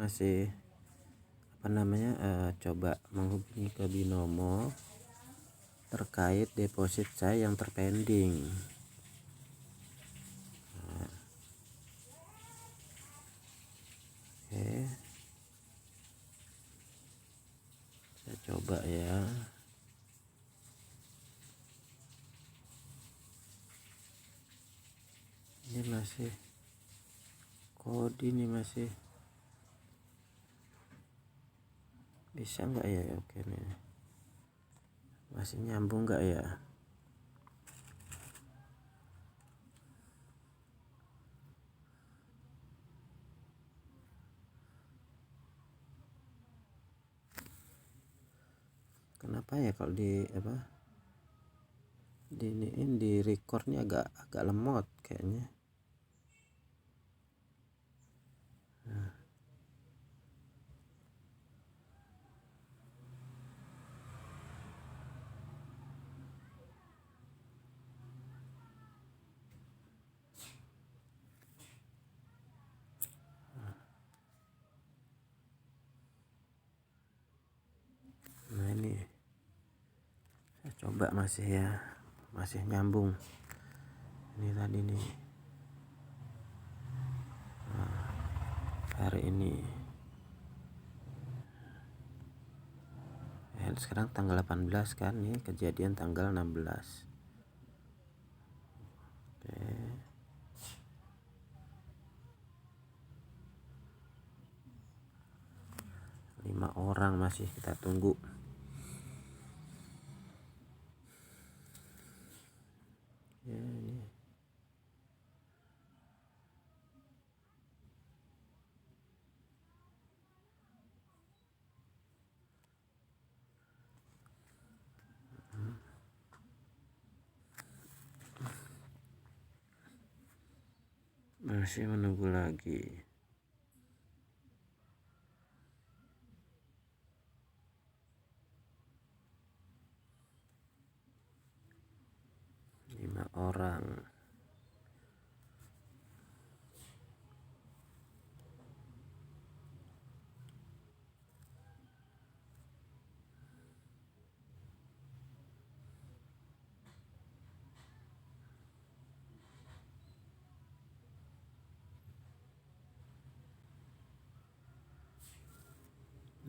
masih coba menghubungi ke Binomo terkait deposit saya yang terpending. Oke, saya coba ya. Ini masih kode, ini masih bisa nggak ya? Oke nih, masih nyambung nggak ya? Kenapa ya kalau di recordnya agak lemot kayaknya. Nah ini saya coba masih nyambung. Ini tadi nih, hari ini sekarang tanggal 18 kan, nih kejadian tanggal 16. Oke, 5 orang masih kita tunggu. Ya, ini. Masih menunggu lagi. Lima orang.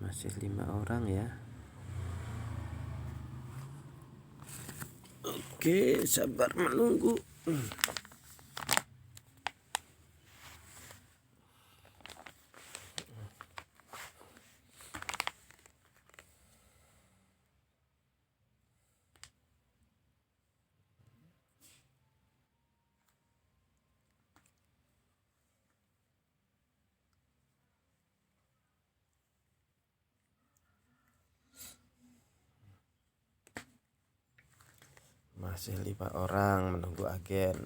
Masih 5 orang ya. Oke, sabar menunggu. Masih 5 orang menunggu agen.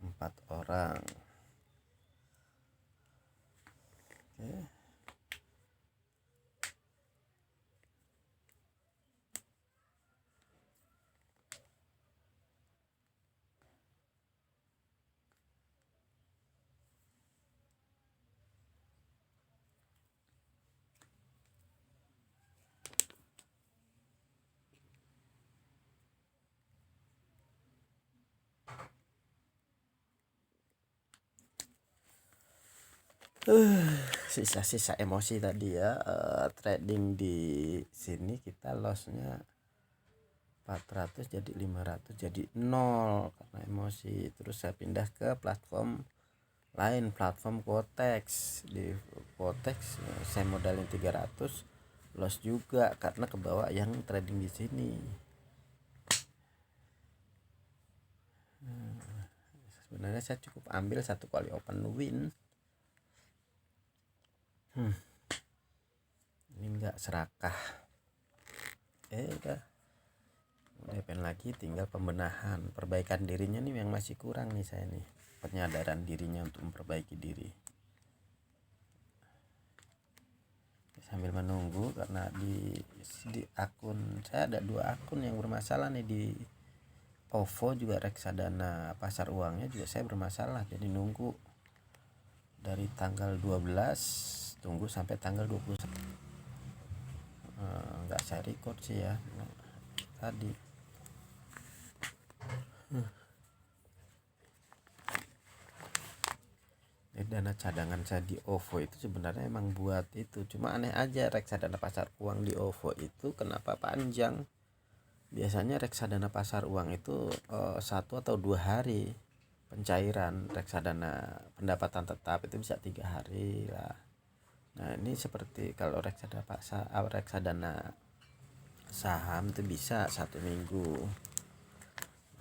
Empat orang. Oke. Sisa-sisa emosi tadi ya. Trading di sini kita lossnya 400 jadi 500 jadi 0 karena emosi. Terus saya pindah ke platform lain, platform Quotex. Di Quotex saya modalin 300, loss juga karena kebawa yang trading di sini. Sebenarnya saya cukup ambil satu kali open win. Ini enggak serakah. udah DPN lagi, tinggal pembenahan, perbaikan dirinya nih yang masih kurang nih saya nih, penyadaran dirinya untuk memperbaiki diri. Sambil menunggu karena di akun saya ada 2 akun yang bermasalah nih, di OVO juga reksadana pasar uangnya juga saya bermasalah, jadi nunggu dari tanggal 12 tunggu sampai tanggal 21. Nggak saya record sih ya tadi. Dana cadangan saya di OVO itu sebenarnya emang buat itu, cuma aneh aja reksadana pasar uang di OVO itu kenapa panjang. Biasanya reksadana pasar uang itu 1 atau 2 hari pencairan. Reksadana pendapatan tetap itu bisa 3 hari lah. Nah ini seperti kalau reksadana saham itu bisa 1 minggu.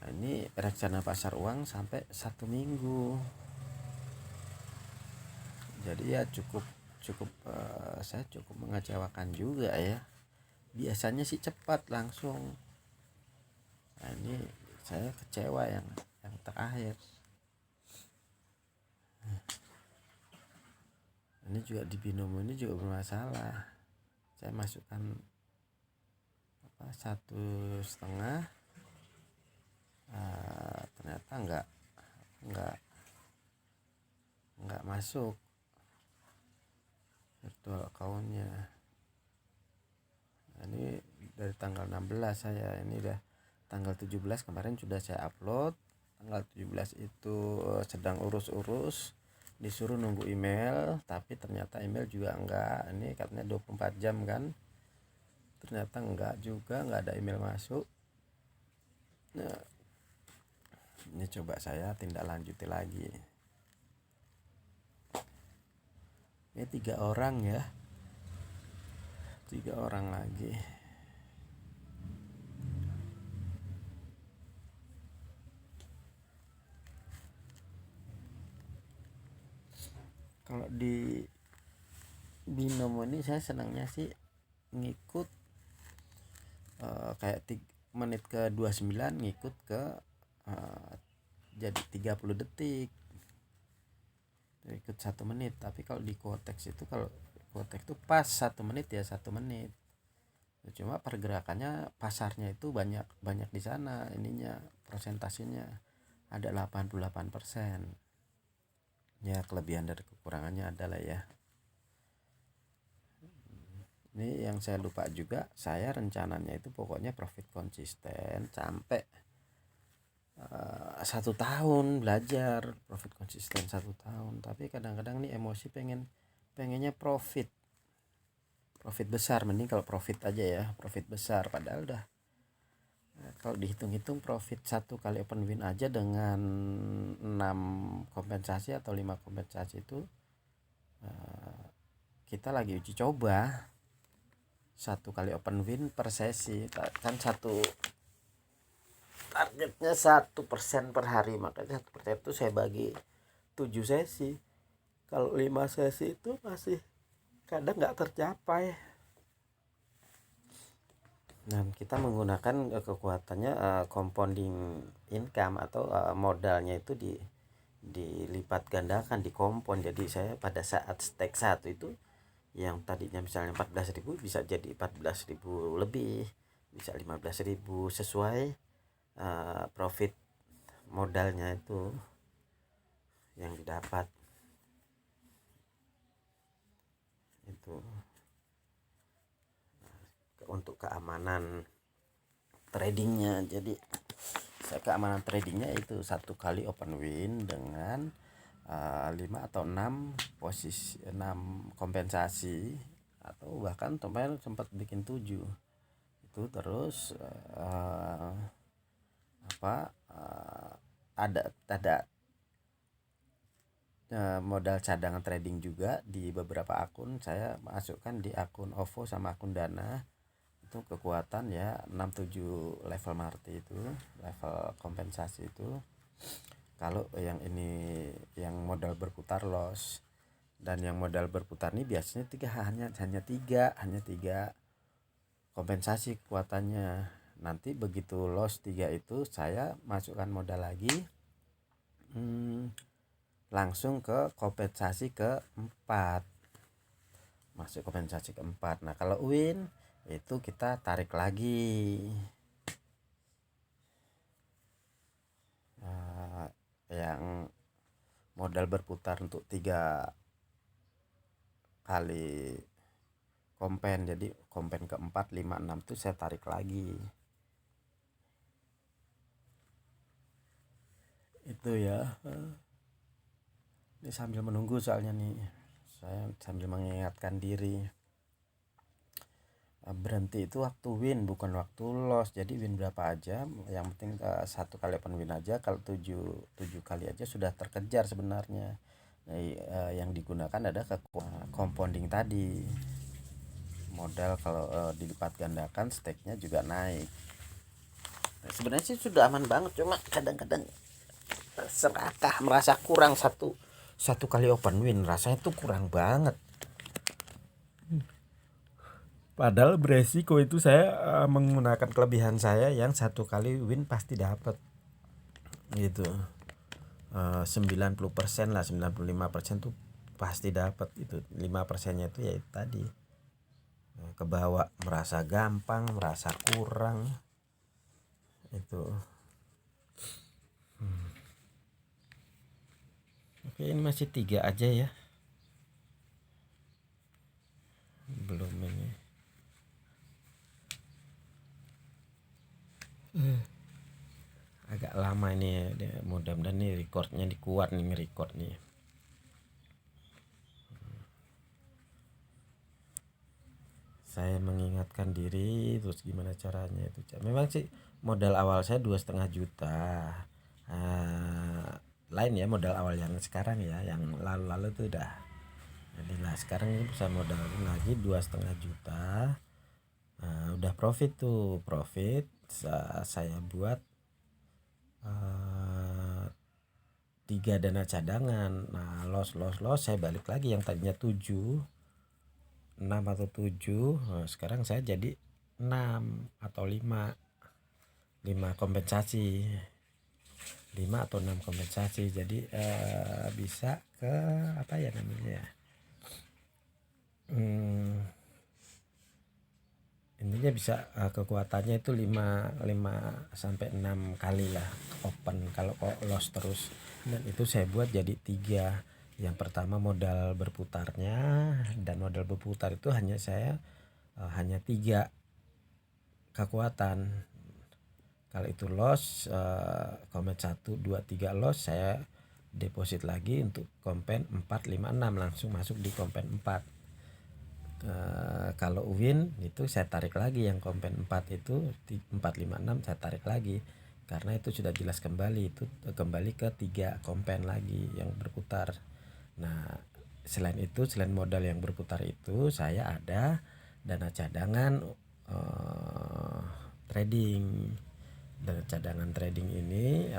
Nah ini reksadana pasar uang sampai 1 minggu. Jadi ya cukup saya cukup mengecewakan juga ya. Biasanya sih cepat langsung. Nah ini saya kecewa yang terakhir. Ini juga di binomo ini juga bermasalah. Saya masukkan 1,5, ternyata nggak masuk virtual accountnya. Nah, ini dari tanggal 16 saya, ini udah tanggal 17 kemarin sudah saya upload. Tanggal 17 itu sedang urus-urus, disuruh nunggu email, tapi ternyata email juga enggak. Ini katanya 24 jam kan, ternyata enggak juga, enggak ada email masuk. Nah, ini coba saya tindak lanjuti lagi. Ini 3 orang ya, 3 orang lagi. Kalau di binomo ini saya senangnya sih ngikut kayak menit ke 29 ngikut ke jadi 30 detik ikut 1 menit. Tapi kalau di Quotex itu, kalau Quotex itu pas 1 menit ya 1 menit. Cuma pergerakannya pasarnya itu banyak di sana, ininya persentasenya ada 88%. Ya kelebihan dari kekurangannya adalah ya. Ini yang saya lupa juga, saya rencananya itu pokoknya profit konsisten sampai 1 tahun belajar profit konsisten 1 tahun. Tapi kadang-kadang nih emosi pengennya profit besar. Mending kalau profit aja ya, profit besar. Padahal udah kalau dihitung-hitung profit 1 kali open win aja dengan 6 kompensasi atau 5 kompensasi itu kita lagi uji coba 1 kali open win per sesi kan, targetnya 1% per hari, makanya 1% itu saya bagi 7 sesi. Kalau 5 sesi itu masih kadang nggak tercapai. Nah kita menggunakan kekuatannya compounding income atau modalnya itu dilipat gandakan, dikompon. Jadi saya pada saat stake 1 itu yang tadinya misalnya 14.000 bisa jadi 14.000 lebih, bisa 15.000 sesuai profit modalnya itu yang didapat itu. Untuk keamanan tradingnya, jadi keamanan tradingnya itu 1 kali open win dengan 5 atau 6 posisi, 6 kompensasi, atau bahkan kemarin sempat bikin 7 itu. Terus ada modal cadangan trading juga di beberapa akun. Saya masukkan di akun OVO sama akun Dana itu kekuatan ya 67 level marti itu, level kompensasi itu. Kalau yang ini yang modal berputar loss, dan yang modal berputar ini biasanya hanya tiga kompensasi kekuatannya. Nanti begitu loss 3 itu saya masukkan modal lagi, langsung ke kompensasi ke-4, masuk kompensasi ke-4. Nah kalau win itu kita tarik lagi, yang modal berputar untuk 3 kali kompen, jadi kompen ke-4, 5, 6 itu saya tarik lagi. Itu ya. Ini sambil menunggu soalnya nih, saya sambil mengingatkan diri. Berhenti itu waktu win bukan waktu loss. Jadi win berapa aja, yang penting 1 kali open win aja. Kalau 7 kali aja sudah terkejar sebenarnya. Nah, yang digunakan ada compounding tadi. Modal kalau dilipat gandakan, stake-nya juga naik. Nah, sebenarnya sih sudah aman banget, cuma kadang-kadang serakah, merasa kurang satu kali open win, rasanya tuh kurang banget. Padahal beresiko itu saya menggunakan kelebihan saya yang 1 kali win pasti dapat gitu. 90% lah, 95% tuh pasti dapat. Itu 5%-nya itu ya itu tadi, kebawa merasa gampang, merasa kurang itu. Oke, ini masih 3 aja ya, belum ini. Agak lama ini ya, mudah-mudahan nih recordnya dikuat nih, record nih. Saya mengingatkan diri terus gimana caranya itu. Memang sih modal awal saya 2,5 juta. Lain ya modal awal yang sekarang ya, yang lalu-lalu tuh udah. Jadi lah sekarang ini bisa modal lagi 2,5 juta. Udah profit tuh, saya buat 3 dana cadangan. Nah loss saya balik lagi, yang tadinya 7, 6 atau 7, sekarang saya jadi 6 atau 5 kompensasi, 5 atau 6 kompensasi. Jadi bisa ke apa ya namanya, intinya bisa kekuatannya itu 5 sampai 6 kali lah open kalau loss terus. Dan itu saya buat jadi 3. Yang pertama modal berputarnya, dan modal berputar itu hanya 3 kekuatan. Kalau itu loss, komen 1, 2, 3 loss, saya deposit lagi untuk kompen 4, 5, 6, langsung masuk di kompen 4. Kalau win itu saya tarik lagi, yang kompen 4 itu 4, 5, 6 saya tarik lagi, karena itu sudah jelas kembali, itu kembali ke 3 kompen lagi yang berputar. Nah selain itu, selain modal yang berputar itu, saya ada dana cadangan trading. Dana cadangan trading ini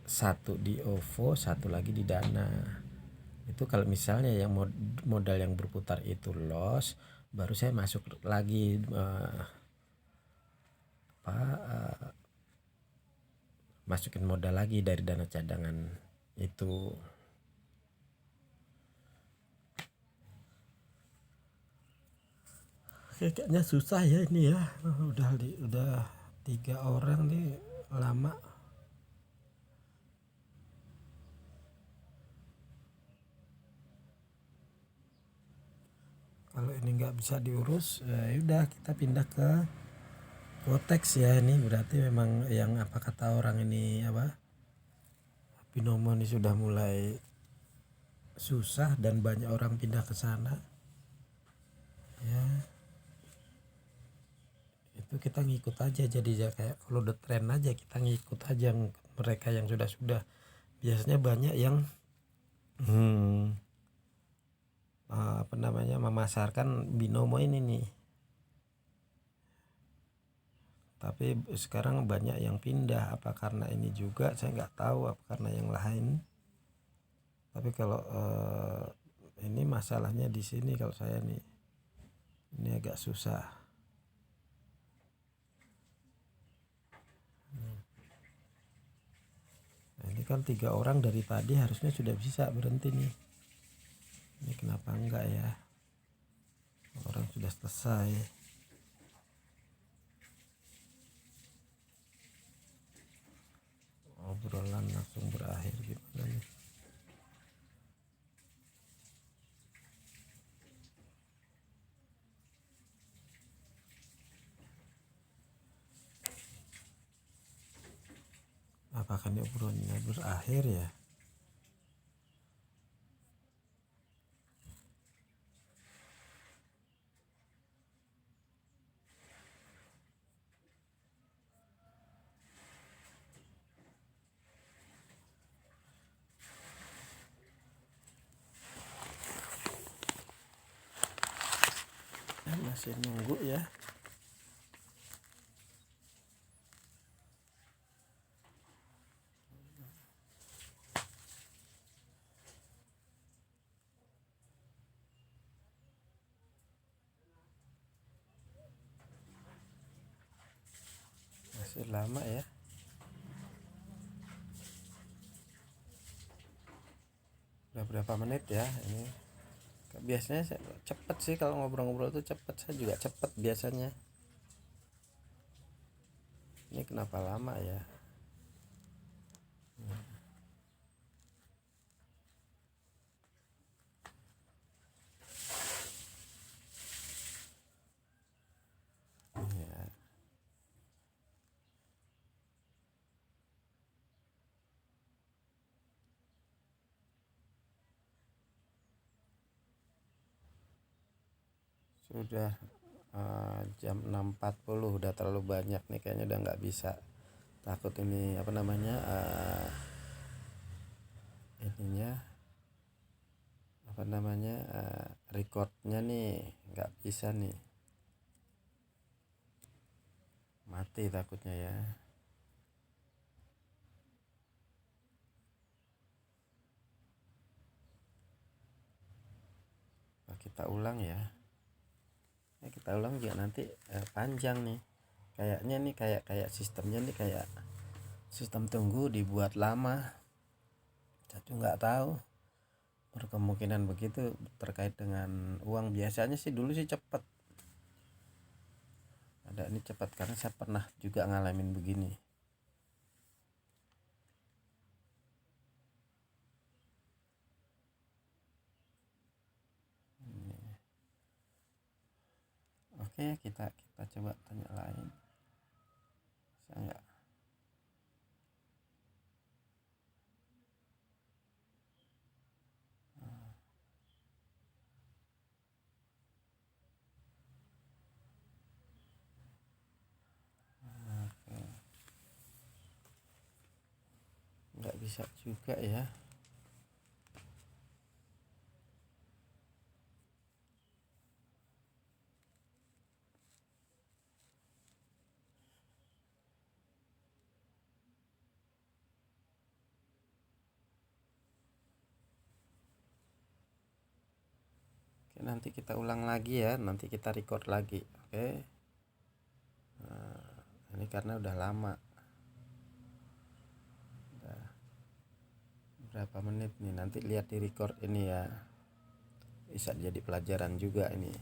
satu di OVO, satu lagi di Dana. Itu kalau misalnya yang modal yang berputar itu loss, baru saya masuk lagi masukin modal lagi dari dana cadangan itu. Kayaknya susah ya ini ya, udah 3 orang nih, lama. Kalau ini nggak bisa diurus, ya udah kita pindah ke Kotex ya. Ini berarti memang yang apa kata orang ini, binomo ini sudah mulai susah dan banyak orang pindah ke sana ya. Itu kita ngikut aja, jadi ya kayak follow the trend aja, kita ngikut aja mereka yang sudah. Biasanya banyak yang memasarkan binomo ini nih, tapi sekarang banyak yang pindah. Apa karena ini juga saya nggak tahu, apa karena yang lain. Tapi kalau Ini masalahnya di sini kalau saya nih, ini agak susah. Nah, ini kan 3 orang dari tadi harusnya sudah bisa berhenti nih. Ini kenapa enggak ya? Orang sudah selesai. Obrolan langsung berakhir gimana nih? Apakah ini obrolannya berakhir ya? Masih nunggu ya. Masih lama ya. Udah berapa menit ya ini? Biasanya cepet sih kalau ngobrol-ngobrol tuh cepet, saya juga cepet biasanya. Ini kenapa lama ya? Ya. Sudah jam 6.40, udah terlalu banyak nih kayaknya, udah nggak bisa. Takut ini apa namanya, ininya apa namanya, recordnya nih nggak bisa nih, mati takutnya ya. Nah, kita ulang ya. Kita ulang juga nanti panjang nih kayaknya nih, kayak sistemnya nih kayak sistem tunggu dibuat lama. Saya juga nggak tahu, berkemungkinan begitu terkait dengan uang. Biasanya sih dulu sih cepet, ada ini cepat karena saya pernah juga ngalamin begini. Oke, kita coba tanya lain. Saya nggak. Oke. Nggak bisa juga ya. Oke, nanti kita ulang lagi ya, nanti kita record lagi. Oke. Nah, ini karena udah lama, udah berapa menit nih, nanti lihat di record ini ya, bisa jadi pelajaran juga ini.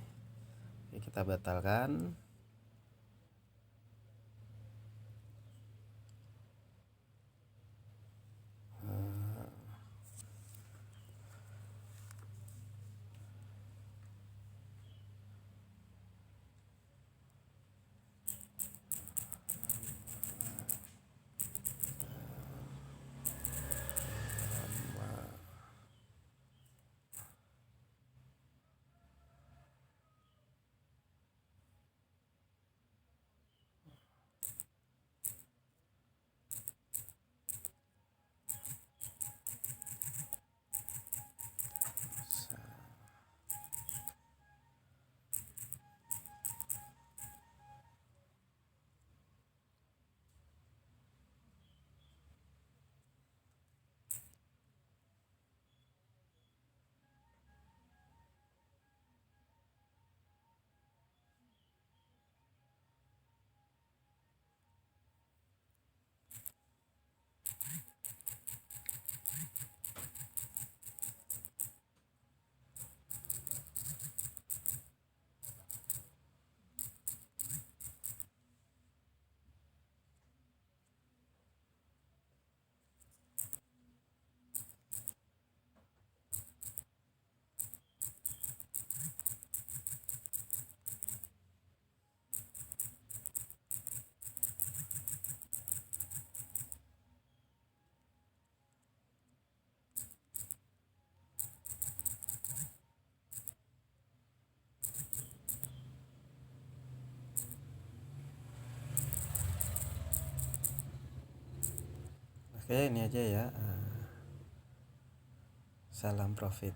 Oke, kita batalkan. Oke, ini aja ya. Salam profit.